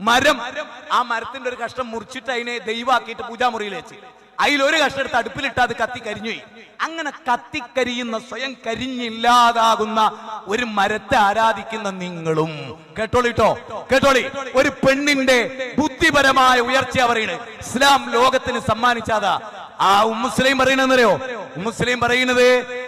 മരം, ആ മരത്തിന്റെ ഒരു കഷ്ണം മുറിച്ചിട്ട് അതിനെ ദൈവമാക്കിയിട്ട് പൂജാമുറിയിൽ വെച്ച് അതിലൊരു കഷ്ണം എടുത്ത് അടുപ്പിലിട്ട് അത് കത്തിക്കരിഞ്ഞുപോയി. അങ്ങനെ കത്തിക്കരിയുന്ന, സ്വയം കരിഞ്ഞില്ലാതാകുന്ന ഒരു മരത്തെ ആരാധിക്കുന്ന നിങ്ങളും കേട്ടോളിട്ടോ, കേട്ടോളി. ഒരു പെണ്ണിന്റെ ബുദ്ധിപരമായ ഉയർച്ച പറയുന്നത് ഇസ്ലാം ലോകത്തിന് സമ്മാനിച്ചതാ. ആ ഉമ്മുസ്ലീം പറയുന്നറിയോ? ഉമ്മുസ്ലീം പറയുന്നത്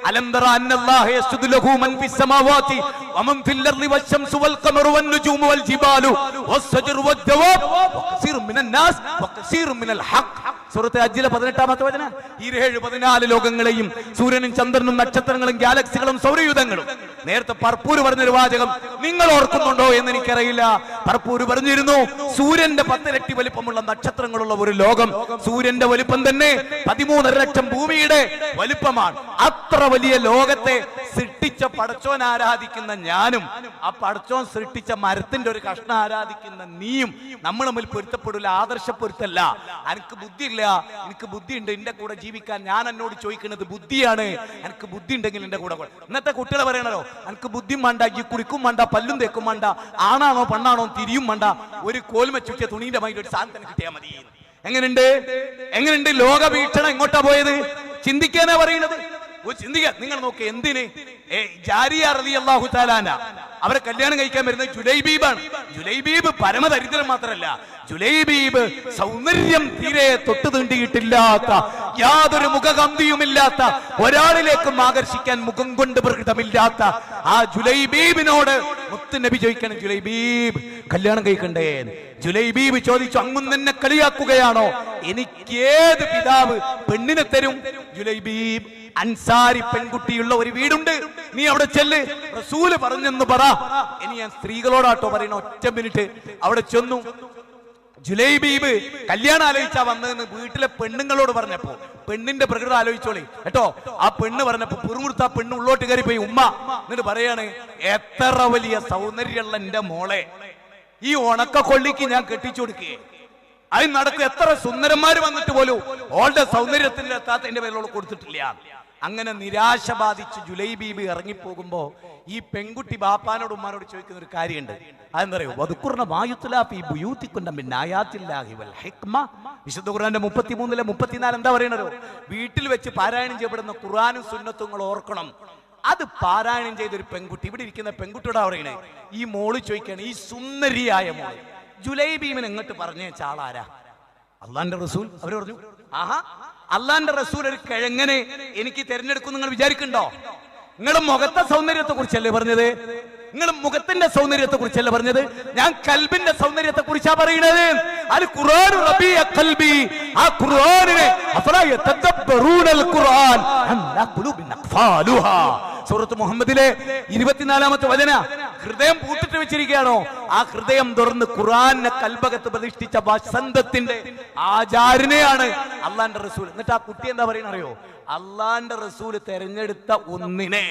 അലംതറ അന്നല്ലാഹ യസ്ജുദു ലഹു മൻ ഫിസ് സമാവാതി വമൻ ഫിൽ അർളി വശംസു വൽ ഖമറു വൻ നുജൂമു വൽ ജിബാലു വസ്സജറു വദ്ദവാബ് വകസീറു മിനൻ നാസ് വകസീറു മിനൽ ഹഖ്. സൂറത്ത് ഹജ്ജിലെ 18-ാമത്തെ വചനം. 14 ലോകങ്ങളെയും സൂര്യനും ചന്ദ്രനും നക്ഷത്രങ്ങളും ഗാലക്സികളും സൗരയൂഥങ്ങളും. നേരത്തെ പർപ്പൂര് പറഞ്ഞൊരു വാചകം നിങ്ങൾ ഓർക്കുന്നുണ്ടോ എന്ന് എനിക്കറിയില്ല. പർപ്പൂര് പറഞ്ഞിരുന്നു സൂര്യന്റെ 10 ഇരട്ടി വലിപ്പമുള്ള നക്ഷത്രങ്ങളുള്ള ഒരു ലോകം. സൂര്യന്റെ വലിപ്പം തന്നെ 13.5 ലക്ഷം ഭൂമിയുടെ വലിപ്പമാണ്. അത്ര വലിയ ലോകത്തെ സൃഷ്ടിച്ച പടച്ചോൻ ആരാധിക്കുന്ന ഞാനും ആ പടച്ചോൻ സൃഷ്ടിച്ച മരത്തിന്റെ ഒരു കഷ്ണം ആരാധിക്കുന്ന നീയും നമ്മൾ തമ്മിൽ പൊരുത്തപ്പെടില്ല. ആദർശ പൊരുത്തല്ല. എനിക്ക് ബുദ്ധിയില്ല, എനിക്ക് ബുദ്ധിയുണ്ട്, എന്റെ കൂടെ ജീവിക്കാൻ. ഞാൻ എന്നോട് ചോദിക്കുന്നത് ബുദ്ധിയാണ്. എനിക്ക് ബുദ്ധി ഉണ്ടെങ്കിൽ എന്റെ കൂടെ. ഇന്നത്തെ കുട്ടികളെ പറയണല്ലോ എനിക്ക് ബുദ്ധിയും വേണ്ട, ഈ കുറിക്കും വേണ്ട, പല്ലും തേക്കും വേണ്ട, ആണാണോ പെണ്ണാണോ തിരിയും വേണ്ട, ഒരു കോൽമ ചുറ്റിയ തുണീന്റെ മൈൻഡ് ഒരു സാധനം കിട്ടിയാൽ മതി. എങ്ങനെയുണ്ട്, എങ്ങനെയുണ്ട് ലോക വീക്ഷണം? എങ്ങോട്ടാ പോയത്? ചിന്തിക്കാനാ പറയുന്നത്. ചിന്തിക്കാൻ. നിങ്ങൾ നോക്ക്, എന്തിന് ജാരിയ റളിയല്ലാഹു തആല അൻഹ അവരെ കല്യാണം കഴിക്കാൻ വരുന്നത് ജുലൈബീബാണ്. ജുലൈബീബ് പരമദരിദ്രൻ മാത്രമല്ല, ജുലൈബീബ് സൗന്ദര്യം തീരെ തൊട്ടു തീണ്ടിയിട്ടില്ലാത്ത, യാതൊരു മുഖകന്തിയുമില്ലാത്ത, ഒരാളിലേക്കും ആകർഷിക്കാൻ മുഖം കൊണ്ട് പ്രകൃതമില്ലാത്ത ആ ജുലൈബീബിനോട് മുത്ത് നബി ചോദിക്കണം, ജുലൈബീബ് കല്യാണം കഴിക്കണ്ടേ? ജുലൈബീബ് ചോദിച്ചു, അങ്ങും തന്നെ കളിയാക്കുകയാണോ? എനിക്ക് ഏത് പിതാവ് പെണ്ണിനെ തരും? ജുലൈബീബ് അൻസാരി പെൺകുട്ടിയുള്ള ഒരു വീടുണ്ട്, നീ അവിടെ ചെല്ല്, റസൂല് പറഞ്ഞെന്ന് പറ. ഇനി ഞാൻ സ്ത്രീകളോടാട്ടോ പറയണ, ഒറ്റ മിനിറ്റ്. അവിടെ ചെന്നു. ജുലൈബീബ് കല്യാണം ആലോചിച്ചാ വന്നതെന്ന് വീട്ടിലെ പെണ്ണുങ്ങളോട് പറഞ്ഞപ്പോ, പെണ്ണിന്റെ പ്രകൃതം ആലോചിച്ചോളി കേട്ടോ. ആ പെണ്ണ് പറഞ്ഞപ്പോ പുറമുടുത്ത പെണ്ണ് ഉള്ളോട്ട് കയറി പോയി. ഉമ്മ എന്നിട്ട് പറയാണ്, എത്ര വലിയ സൗന്ദര്യമുള്ള എന്റെ മോളെ ഈ ഉണക്ക കൊള്ളിക്ക് ഞാൻ കെട്ടിച്ചു കൊടുക്കേ. അത് നടക്കും. എത്ര സുന്ദരന്മാര് വന്നിട്ട് പോലും ഓളുടെ സൗന്ദര്യത്തിന്റെ എത്താത്തതിന്റെ പേരിലോട് കൊടുത്തിട്ടില്ല. അങ്ങനെ നിരാശ ബാധിച്ച് ജുലൈബീബ് ഇറങ്ങിപ്പോകുമ്പോ ഈ പെൺകുട്ടി ബാപ്പാനോട് ഉമ്മാനോട് ചോദിക്കുന്ന ഒരു കാര്യമുണ്ട്. അതെന്തറിയോ? വദുക്കുർന മാ യുത്ലാ ഫീ ബുയൂതികുന്ന മിൻ ആയാത്തില്ലാഹി വൽ ഹിക്മ. വിശുദ്ധ ഖുർആന്റെ 33-ലെ 34 എന്താ പറയണോ? വീട്ടിൽ വെച്ച് പാരായണം ചെയ്യപ്പെടുന്ന ഖുർആനും സുന്നത്തും നിങ്ങൾ ഓർക്കണം. അത് പാരായണം ചെയ്തൊരു പെൺകുട്ടി, ഇവിടെ ഇരിക്കുന്ന പെൺകുട്ടിയോടാ പറയണേ. ഈ മോള് ചോദിക്കാണ്, ഈ സുന്ദരിയായ മോള് ജുലൈബീബിനെ ഇങ്ങോട്ട് പറഞ്ഞേച്ച ആളാരാ? അള്ളാന്റെ റസൂൽ. അവര് പറഞ്ഞു, ആഹാ, അള്ളാന്റെ റസൂൽ ഒരു കിഴങ്ങനെ എനിക്ക് തിരഞ്ഞെടുക്കും നിങ്ങൾ വിചാരിക്കണ്ടോ? നിങ്ങളുടെ മുഖത്തെ സൗന്ദര്യത്തെ കുറിച്ചല്ലേ പറഞ്ഞത്? നിങ്ങൾ മുഖത്തിന്റെ സൗന്ദര്യത്തെ കുറിച്ചല്ലേ പറഞ്ഞത്? ഞാൻ കൽബിന്റെ സൗന്ദര്യത്തെ കുറിച്ചാ പറയുന്നത്. അത് ഖുർആൻ റബീഅ ഖൽബി. ആ ഖുർആനിനെ അഫലാ യതദബ്ബറൂനൽ ഖുർആൻ അം ലാ ഖുലൂബിൻ അഖ്ഫാലുഹാ. സൂറത്ത് മുഹമ്മദിലെ 24-ാമത്തെ വചന. ഹൃദയം പൂട്ടിട്ട് വെച്ചിരിക്കുകയാണോ? ആ ഹൃദയം തുറന്ന് ഖുർആനെ കൽബകത്ത് പ്രതിഷ്ഠിച്ച വസന്തത്തിന്റെ ആചാരനെയാണ് അള്ളാന്റെ റസൂൽ. എന്നിട്ട് ആ കുട്ടി എന്താ പറയുന്നത് അറിയോ? അള്ളാന്റെ റസൂൽ തെരഞ്ഞെടുത്ത ഒന്നിനെ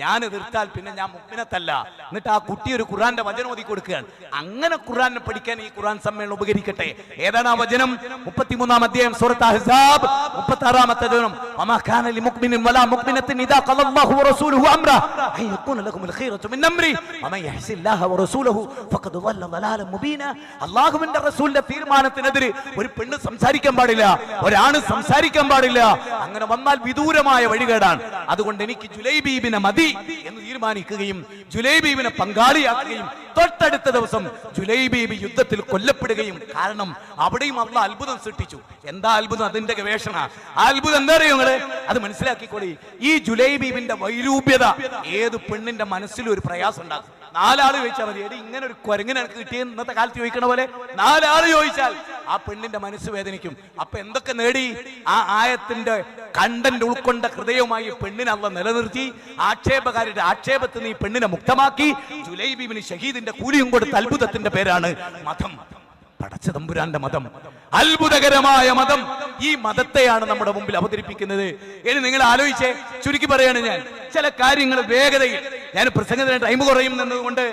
ഞാൻ എതിർത്താൽ പിന്നെ ഞാൻ മുഅ്മിനത്തല്ല. എന്നിട്ട് ആ കുട്ടി ഒരു ഖുർആന്റെ വചനം ഓതി കൊടുക്കുകയാണ്. അങ്ങനെ ഖുർആനെ പഠിക്കാൻ ഈ ഖുർആൻ സമ്മേളനം ഉപകരിക്കട്ടെ. ഏതാണ് ആ വചനം? 33-ാം അധ്യായം സൂറത്ത് അഹ്സാബ് 36-ാമത്തെ വചനം. വമാ കാന ലിമുഅ്മിനിൻ വലാ മുഅ്മിനത്തിൻ ഇദാ ഖലല്ലാഹു വറസൂലുഹു അംറ അൻ യകൂന ലഹുമുൽ ഖൈറതു മിൻ അംരി വമൻ യഹ്സില്ലാഹ വറസൂലുഹു ഫഖദ് ളല്ല ളലാലൻ മുബീന. അല്ലാഹുവിന്റെ റസൂലിന്റെ തീരുമാനത്തിനെതിരെ ഒരു പെണ്ണ് സംസാരിക്കാൻ പാടില്ല, ഒരാണ് സംസാരിക്കാൻ പാടില്ല. അങ്ങനെ വന്നാൽ വിദൂരമായ വഴികേടാണ്. അതുകൊണ്ട് എനിക്ക് ജുലൈബീബിനെ മതി എന്ന് തീരുമാനിക്കുകയും ജുലൈബീബിനെ പങ്കാളിയാക്കുകയും തൊട്ടടുത്ത ദിവസം ജുലൈബീബ് യുദ്ധത്തിൽ കൊല്ലപ്പെടുകയും. കാരണം അവിടെയും അള്ളാഹ് അത്ഭുതം സൃഷ്ടിച്ചു. എന്താ അത്ഭുതം? അതിന്റെ ഗവേഷണ. ആ അത്ഭുതം എന്താ അറിയോ നിങ്ങള്? അത് മനസ്സിലാക്കിക്കോളി. ഈ ജുലൈബീബിന്റെ വൈരൂപ്യത ഏത് പെണ്ണിന്റെ മനസ്സിലും ഒരു പ്രയാസം ഉണ്ടാക്കും. 4 ആള് ചോദിച്ചാൽ മതി, എടി ഇങ്ങനെ ഒരു കുരങ്ങിനെ എനിക്ക് കിട്ടിയെന്ന് ഇന്നത്തെ കാലത്ത് ചോദിക്കണ പോലെ 4 ആള് ചോദിച്ചാൽ ആ പെണ്ണിന്റെ മനസ്സ് വേദനിക്കും. അപ്പൊ എന്തൊക്കെ നേടി? ആ ആയത്തിന്റെ കണ്ടന്റ് ഉൾക്കൊണ്ട ഹൃദയവുമായി പെണ്ണിനെ അള്ളാഹ് നിലനിർത്തി. ആക്ഷേപകാരുടെ ആക്ഷേപത്തിൽ നിന്ന് ഈ പെണ്ണിനെ മുക്തമാക്കി ജുലൈബീബിന് ഷഹീദിന്റെ കൂലിയും കൊടുത്ത അത്ഭുതത്തിന്റെ പേരാണ് മതം. പടച്ച തമ്പുരാന്റെ മതം, അത്ഭുതകരമായ മതം. ഈ മതത്തെയാണ് നമ്മുടെ മുമ്പിൽ അവതരിപ്പിക്കുന്നത്. ഇനി നിങ്ങൾ ആലോചിച്ചേ. ചുരുക്കി പറയാണ് ഞാൻ ചില കാര്യങ്ങൾ വേഗതയിൽ. ഞാൻ പ്രസംഗത്തിന് ടൈം കുറയും എന്നതുകൊണ്ട്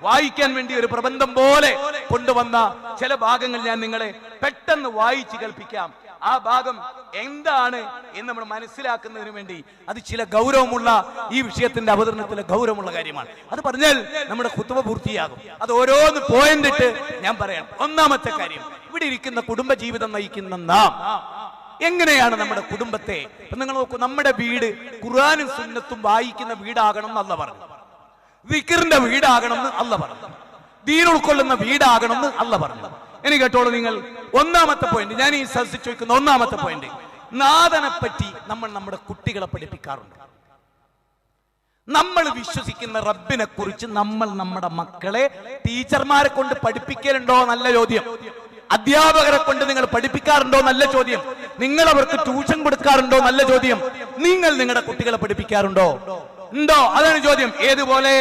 വായിക്കാൻ വേണ്ടി ഒരു പ്രബന്ധം പോലെ കൊണ്ടുവന്ന ചില ഭാഗങ്ങൾ ഞാൻ നിങ്ങളെ പെട്ടെന്ന് വായിച്ചു കേൾപ്പിക്കാം. ആ ഭാഗം എന്താണ് എന്ന് നമ്മൾ മനസ്സിലാക്കുന്നതിന് വേണ്ടി അത് ചില ഗൗരവമുള്ള ഈ വിഷയത്തിന്റെ അവതരണത്തിലെ ഗൗരവമുള്ള കാര്യമാണ്. അത് പറഞ്ഞാൽ നമ്മുടെ ഖുതുബ പൂർത്തിയാകും. അത് ഓരോന്ന് പോയിന്റ് ഇട്ട് ഞാൻ പറയാം. ഒന്നാമത്തെ കാര്യം, ഇവിടെ ഇരിക്കുന്ന കുടുംബ ജീവിതം നയിക്കുന്ന നാം എങ്ങനെയാണ് നമ്മുടെ കുടുംബത്തെ, നിങ്ങൾ നോക്കൂ, നമ്മുടെ വീട് ഖുർആനും സുന്നത്തും വായിക്കുന്ന വീടാകണം എന്ന് അല്ലാഹ് പറഞ്ഞു. ദിക്റിന്റെ വീടാകണം എന്ന് അല്ലാഹ് പറഞ്ഞു. ദീൻ ഉൾക്കൊള്ളുന്ന വീടാകണം എന്ന് അല്ലാഹ് പറഞ്ഞു. ഇനി കേട്ടോളൂ നിങ്ങൾ, ഒന്നാമത്തെ പോയിന്റ്, ഞാൻ ഈ സദസ്സിൽ ചോദിക്കുന്ന ഒന്നാമത്തെ പോയിന്റ്, നാഥനെ പറ്റി നമ്മൾ നമ്മുടെ കുട്ടികളെ പഠിപ്പിക്കാറുണ്ട്. നമ്മൾ വിശ്വസിക്കുന്ന റബ്ബിനെ കുറിച്ച് നമ്മൾ നമ്മുടെ മക്കളെ ടീച്ചർമാരെ കൊണ്ട് പഠിപ്പിക്കലുണ്ടോ? നല്ല ചോദ്യം. അധ്യാപകരെ കൊണ്ട് നിങ്ങൾ പഠിപ്പിക്കാറുണ്ടോ? നല്ല ചോദ്യം. നിങ്ങൾ അവർക്ക് ട്യൂഷൻ കൊടുക്കാറുണ്ടോ? നല്ല ചോദ്യം. നിങ്ങൾ നിങ്ങളുടെ കുട്ടികളെ പഠിപ്പിക്കാറുണ്ടോ? ഉണ്ടോ? അതാണ് ചോദ്യം. ഏതുപോലെ?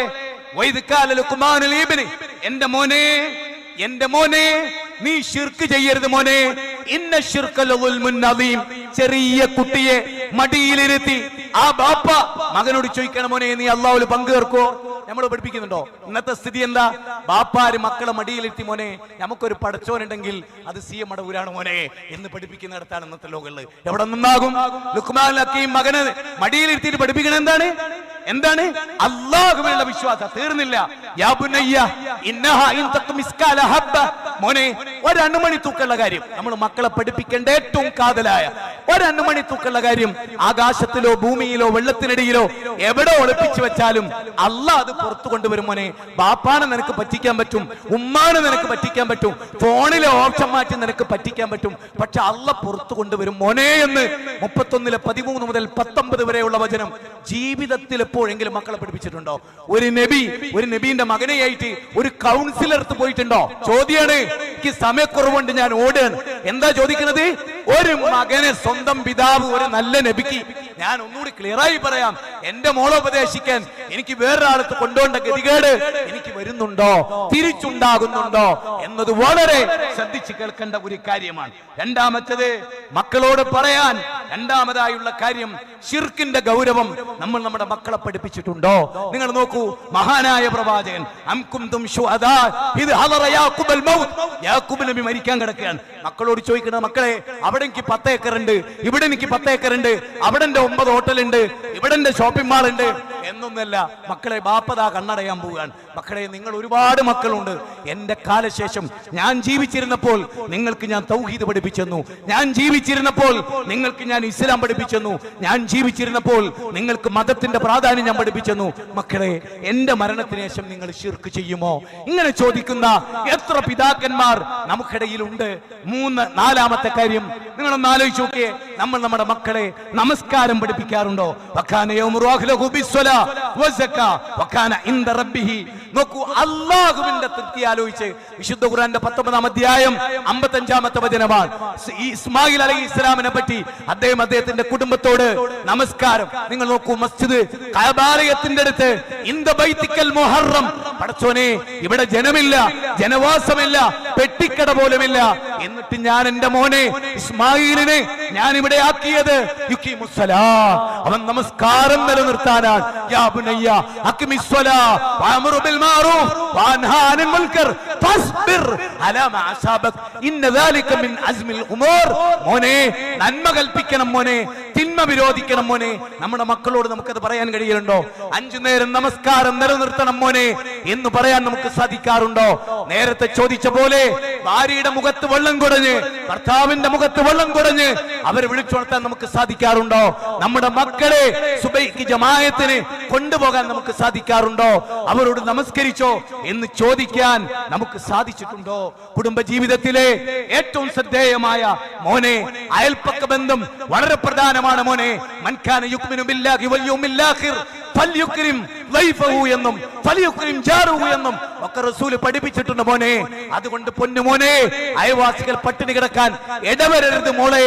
എന്റെ മോനെ നീ ശിർക്ക് ചെയ്യരുത് മോനെ. ഇന്ന ശിർക ലദുൽമുൻ അദീം. ചെറിയ കുട്ടിയെ മടിയിലിരുത്തി ആ ബാപ്പ മകനോട് ചോദിക്കണം, മോനെ നീ അല്ലാഹുവിൽ പങ്കു ചേർക്കോ? നമ്മൾ പഠിപ്പിക്കുന്നുണ്ടോ? ഇന്നത്തെ സ്ഥിതി എന്താ? ബാപ്പാര് മക്കളെ മടിയിലിരുത്തി, മോനെ നമുക്കൊരു പടച്ചോനുണ്ടെങ്കിൽ അത് സിഎം മടവൂരാണ് മോനെ എന്ന് പഠിപ്പിക്കുന്നിടത്താണ് ഇന്നത്തെ ലോകങ്ങളിൽ. എവിടെ നിന്നാകും? ലുഖ്മാൻ ഹക്കീം മകന് മടിയിലിരുത്തിയിട്ട് പഠിപ്പിക്കണം എന്താണ്? അല്ലാഹുവിലുള്ള വിശ്വാസം. തീർന്നില്ല. യാ ബുനയ്യ ഇന്നഹാ ഇൻ തഖ് മിസ്കാല ഹബ്ബ. മോനെ, ഒരു അണുമണി തൂക്കുള്ള കാര്യം നമ്മൾ മക്കളെ പഠിപ്പിക്കേണ്ട ഏറ്റവും കാതലായ ഒരു അണുമണി തൂക്കുള്ള കാര്യം ആകാശത്തിലോ ഭൂമിയിലോ വെള്ളത്തിനടിയിലോ എവിടെ ഒളിപ്പിച്ചു വെച്ചാലും അല്ലാഹ് അത് പുറത്തു കൊണ്ടുവരും. മോനെ, ബാപ്പാനെ നിനക്ക് പറ്റിക്കാൻ പറ്റും, ഉമ്മാനെ നിനക്ക് പറ്റിക്കാൻ പറ്റും, ഫോണിലെ ഓപ്ഷൻ മാറ്റി നിനക്ക് പറ്റിക്കാൻ പറ്റും, പക്ഷെ അല്ലാഹ് പുറത്തു കൊണ്ടുവരും മോനെ എന്ന് 31-13 മുതൽ 19 വരെയുള്ള വചനം ജീവിതത്തിൽ എപ്പോഴെങ്കിലും മക്കളെ പഠിപ്പിച്ചിട്ടുണ്ടോ? ഒരു നബീന്റെ മകനെയായിട്ട് ഒരു കൗൺസിലർ പോയിട്ടുണ്ടോ? ചോദ്യാണ്. എനിക്ക് സമയക്കുറവുണ്ട്, ഞാൻ ഓടുകയാണ്. എന്താ ചോദിക്കുന്നത്? ഒരു മകനെ സ്വന്തം പിതാവ് ഒരു നല്ല നബിക്ക്, ഞാൻ ഒന്നുകൂടി ക്ലിയറായി പറയാം, എന്റെ മോളെ ഉപദേശിക്കാൻ എനിക്ക് വേറൊരാളത്ത് കൊണ്ടുപോകേണ്ട ഗതികേട് എനിക്ക് വരുന്നുണ്ടോ, തിരിച്ചുണ്ടാകുന്നുണ്ടോ എന്നത് വളരെ ശ്രദ്ധിച്ച് കേൾക്കേണ്ട ഒരു കാര്യമാണ്. രണ്ടാമത്തേത് മക്കളോട് പറയാൻ രണ്ടാമതായുള്ള കാര്യം, ശിർക്കിന്റെ ഗൗരവം നമ്മൾ നമ്മുടെ മക്കളെ പഠിപ്പിച്ചിട്ടുണ്ടോ? നിങ്ങൾ നോക്കൂ, മഹാനായ പ്രവാചകൻ യാക്കൂബ് നബി മരിക്കാൻ കിടക്കുകയാണ്. മക്കളോട് ചോദിക്കണം, മക്കളെ അവിടെ എനിക്ക് 10 ഏക്കർ ഉണ്ട്, ഇവിടെ എനിക്ക് 10 ഏക്കർ ഉണ്ട്, അവിടെ 9 ഹോട്ടലുണ്ട്, ഇവിടെ ഷോപ്പിംഗ് മാൾ ഉണ്ട് എന്നൊന്നല്ല. മക്കളെ, ബാപ്പതാ കണ്ണടയാൻ പോവുകയാണ്. മക്കളെ, നിങ്ങൾ ഒരുപാട് മക്കളുണ്ട്. എന്റെ കാലശേഷം ഞാൻ ജീവിച്ചിരുന്നപ്പോൾ നിങ്ങൾക്ക് ഞാൻ തൗഹീദ് പഠിപ്പിച്ചെന്നു, ഞാൻ ജീവിച്ചിരുന്നപ്പോൾ നിങ്ങൾക്ക് ഞാൻ ഇസ്ലാം പഠിപ്പിച്ചെന്നു, ഞാൻ ജീവിച്ചിരുന്നപ്പോൾ നിങ്ങൾക്ക് മതത്തിന്റെ പ്രാധാന്യം ഞാൻ പഠിപ്പിച്ചെന്നു. മക്കളെ, എന്റെ മരണത്തിന് ശേഷം നിങ്ങൾ ശിർക്ക് ചെയ്യുമോ? ഇങ്ങനെ ചോദിക്കുന്ന എത്ര പിതാക്കന്മാർ നമുക്കിടയിലുണ്ട്. നാലാമത്തെ കാര്യം, നിങ്ങളൊന്ന് ആലോചിച്ച് നോക്കിയേ, നമ്മൾ നമ്മുടെ മക്കളെ നമസ്കാരം പഠിപ്പിക്കാറുണ്ടോ? നോക്കൂ, അല്ലാഹുവിന്റെ തൃപ്തി ആലോചിച്ച് വിശുദ്ധ ഖുർആന്റെ 19-ാം അധ്യായം 55-ാമത്തെ വചനമാണ്. ഇസ്മായിൽ അലൈഹിസ്സലാമിനെ പറ്റി അദ്ദേഹത്തിന്റെ കുടുംബത്തോട് നമസ്കാരം. നിങ്ങൾ നോക്കൂ, മസ്ജിദ് കഅബാലയത്തിന്റെ അടുത്ത് ഇന്ദ ബൈതിക്കൽ മുഹറം, പടച്ചോനെ ഇവിടെ ജനമില്ല, ജനവാസമില്ല, പെട്ടിക്കട പോലുമില്ല, എന്നിട്ട് ഞാൻ എന്റെ മോനെ ഇസ്മായിലിനെ ഞാൻ ഇവിടെ ആക്കിയത് അവൻ നമസ്കാരം നിലനിർത്താനാണ്. യാ ബുനയ്യ അഖിമിസ്സലാ വഅ്മുർ ബിൽ മഅറൂഫ് വഅൻഹാ അനിൽ മുൻകർ ഫസ്ബിർ അലാ മാ അസാബക് ഇന്ന ദാലിക മിൻ അസ്മിൽ ഉമൂർ. മോനെ, നന്മ കൽപ്പിക്കണം മോനെ, തിന്മ വിരോധിക്കണം മോനെ. നമ്മുടെ മക്കളോട് നമുക്കത് പറയാൻ കഴിയുന്നുണ്ടോ? 5 നേരം നമസ്കാരം നിലനിർത്തണം മോനെ എന്ന് പറയാൻ നമുക്ക് സാധിക്കാറുണ്ടോ? നേരത്തെ ചോദിച്ച പോലെ ഭാര്യയുടെ മുഖത്ത് വെള്ളം കുടഞ്ഞ്, ഭർത്താവിന്റെ മുഖത്ത് വെള്ളം കുടഞ്ഞ് അവരെ വിളിച്ചുണർത്താൻ നമുക്ക് സാധിക്കാറുണ്ടോ? നമ്മുടെ മക്കളെ സുബൈക്ക് ജമാഅത്തിന് കൊണ്ടുപോകാൻ നമുക്ക് സാധിക്കാറുണ്ടോ? അവരോട് നമസ്കരിച്ചോ എന്ന് ചോദിക്കാൻ നമുക്ക് സാധിച്ചിട്ടുണ്ടോ? കുടുംബ ജീവിതത്തിലെ ഏറ്റവും ശ്രദ്ധേയമായ മോനെ, അയൽപക്ക ബന്ധം വളരെ പ്രധാനമാണ് മോനെ. മൻ കാന യുഅ്മിനു ബില്ലാഹി വൽ യൗമിൽ ആഖിർ ഫൽയുക്രിം ദൈഫഹു എന്നും ഫൽയുക്രിം ജാറഹു എന്നും ഒക്കെ റസൂൽ പഠിപ്പിച്ചിട്ടുണ്ട് മോനെ. അതുകൊണ്ട് പൊന്നു മോനെ, അയൽവാസികൾ പട്ടിണി കിടക്കാൻ ഇടവരരുത് മോളെ,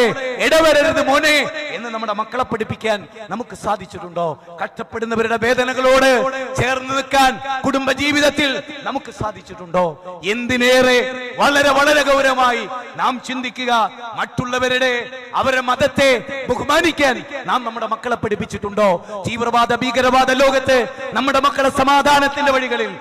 ഇടവരരുത് മോനെ എന്ന് നമ്മുടെ മക്കളെ പഠിപ്പിക്കാൻ നമുക്ക് സാധിച്ചിട്ടുണ്ടോ? കഷ്ടപ്പെടുന്നവരുടെ വേദനകളോട് ചേർന്ന് നിൽക്കാൻ കുടുംബ ജീവിതത്തിൽ നമുക്ക് സാധിച്ചിട്ടുണ്ടോ? എന്തിനേറെ വളരെ വളരെ ഗൗരവമായി നാം ചിന്തിക്കുക, മറ്റുള്ളവരുടെ അവരുടെ മതത്തെ ബഹുമാനിക്കാൻ നാം നമ്മുടെ മക്കളെ പഠിപ്പിച്ചിട്ടുണ്ടോ? തീവ്രവാദ ഭീകരവാദ ലോകത്ത് നമ്മുടെ മക്കളെ സമാധാനത്തിന്റെ വഴികളിൽ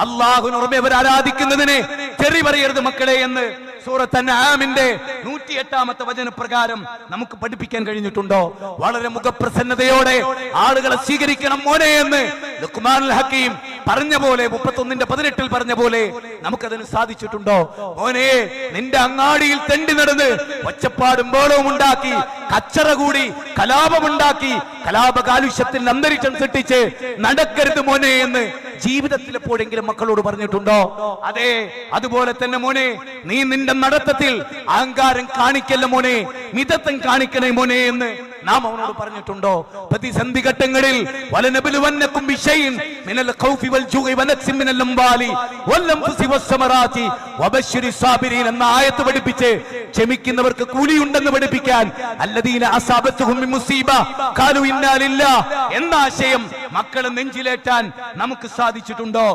അല്ലാഹുവിനെ ആരാധിക്കുന്നതിനെ തെറി പറയരുത് മക്കളെ എന്ന് സൂറത്ത് അൻആമിന്റെ 108-ാമത്തെ വചനപ്രകാരം നമുക്ക് പഠിപ്പിക്കാൻ കഴിഞ്ഞിട്ടുണ്ടോ? വളരെ മുഖപ്രസന്നതയോടെ ആളുകളെ സ്വീകരിക്കണം മോനെ എന്ന് ലുഖ്മാനുൽ ഹക്കീം പറഞ്ഞ പോലെ 31:18 പറഞ്ഞ പോലെ നമുക്കതിന് സാധിച്ചിട്ടുണ്ടോ? മോനെ, നിന്റെ അങ്ങാടിയിൽ തെണ്ടി നടന്ന് ഒച്ചപ്പാടും ബഹളവും ഉണ്ടാക്കി, കച്ചറ കൂടി, കലാപമുണ്ടാക്കി, കലാപകാലുഷ്യത്തിൽ അന്തരീക്ഷം സൃഷ്ടിച്ച് നടക്കരുത് മോനെ എന്ന് ജീവിതത്തിൽ എപ്പോഴെങ്കിലും മക്കളോട് പറഞ്ഞിട്ടുണ്ടോ? അതെ, അതുപോലെ തന്നെ മോനെ, നീ നിന്റെ നടത്തത്തിൽ അഹങ്കാരം കാണിക്കല്ല മോനെ, മിതത്വം കാണിക്കണേ മോനെ എന്ന് നാം അവനോട് പറഞ്ഞിട്ടുണ്ടോ? പ്രതിസന്ധി ഘട്ടങ്ങളിൽ വലനബലുവന്നകും ബിശൈഇൻ മിനൽ ഖൗഫി വൽ ജൂഇ വനക്സിൻ മിനൽ അംവാലി വൽ അൻഫുസി വസ്സമറാത്തി വബശ്ശിരിസ് സാബിരീൻ എന്ന ആയത്ത് പഠിപ്പിച്ച് ക്ഷമിക്കുന്നവർക്ക് കൂലിയുണ്ടെന്ന് പഠിപ്പിക്കാൻ അല്ലദീന അസാബത്തുഹും മുസീബ ഖാലു ഇന്നാ ലില്ലാഹ് എന്ന ആശയം മക്കളെ നെഞ്ചിലേറ്റാൻ നമുക്ക് സാധിച്ചിട്ടുണ്ടോ?